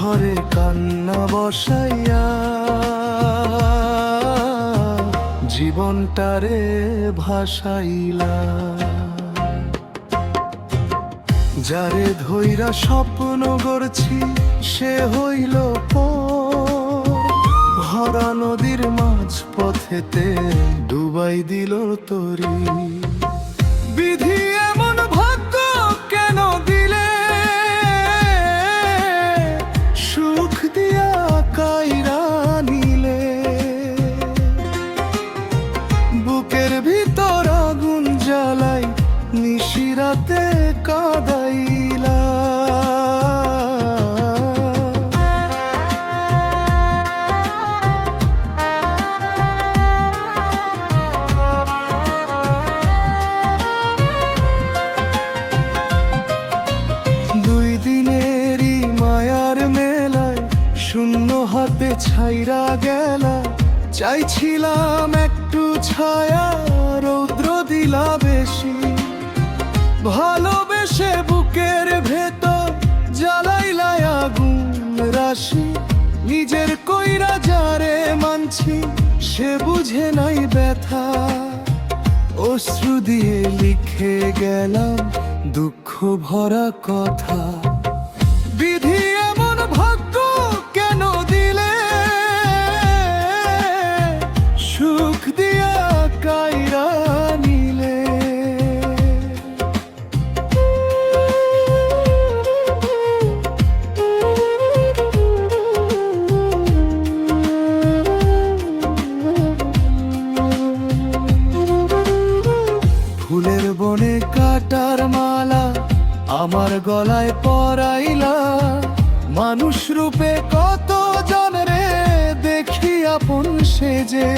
ঘরে কান্না বসাইয়া জীবনটারে ভাসাইলা। যারে ধইরা স্বপ্ন গড়ছি সে হইল ভরা নদীর মাঝ পথেতে ডুবাই দিল তরি। বিধি এমন ভাগ্য কেন দিলে, সুখ দিয়া কাইরা নিলে। বুকের ভিতর আগুন জ্বালাই নিশিরাতে কাঁদাইলা। দুই দিনেরই মায়ার মেলায় শূন্য হাতে ছাইরা গেলা। চাইছিলাম একটু ছায়া, রৌদ্র দিলা বেশি। ভালোবেসে বুকের ভেতর জ্বালাইলা আগুন রাশি। নিজের কইরা যারে মানছি সে বুঝে নাই ব্যথা। অশ্রু দিয়ে লিখে গেলাম দুঃখ ভরা কথা। বিধি এমন ভাগ্য কেন দিলে, সুখ দিয়া কাইরা নিলে। ফুলের বনে কাটার মালা আমার গলায় পরাইলা। মানুষ রূপে কত জনরে দেখি আপন সেজে।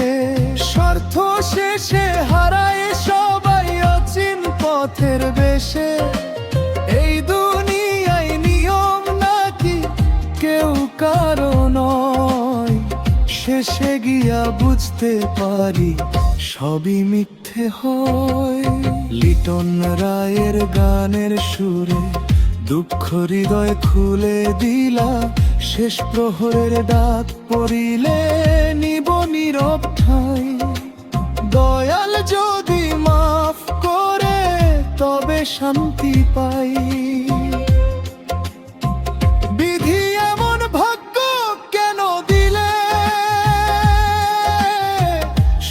স্বার্থ শেষে হারায় সবাই অচিন পথের বেশে। এই দুনিয়ায় নিয়ম নাকি কেউ কারো নয়। শেষে গিয়া বুঝতে পারি সবই মিথ্যে হয়। লিটন রায়ের গানের সুরে দুঃখ হৃদয় খুলে দিলা। শেষ প্রহরের ডাক পড়িলে নিব নীরব ঠাই। দয়াল যদি মাফ করে তবে শান্তি পাই। বিধি এমন ভাগ্য কেন দিলে,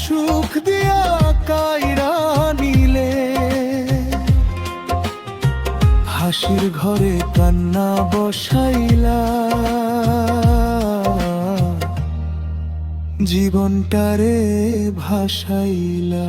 সুখ দিয়া কাইরা নিলে। হাসির ঘরে কান্না বসাইলা, জীবনটারে ভাসাইলা।